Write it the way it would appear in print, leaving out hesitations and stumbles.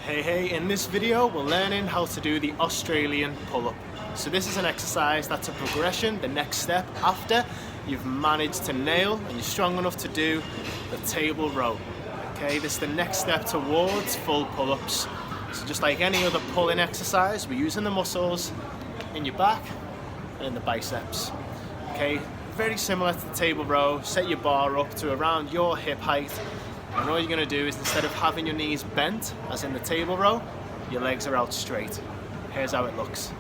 Hey, in this video we're learning how to do the Australian pull-up. So this is an exercise that's a progression, the next step after you've managed to nail and you're strong enough to do the table row. Okay, this is the next step towards full pull-ups. So just like any other pulling exercise, we're using the muscles in your back and in the biceps. Okay, very similar to the table row. Set your bar up to around your hip height. And all you're going to do is, instead of having your knees bent, as in the table row, your legs are out straight. Here's how it looks.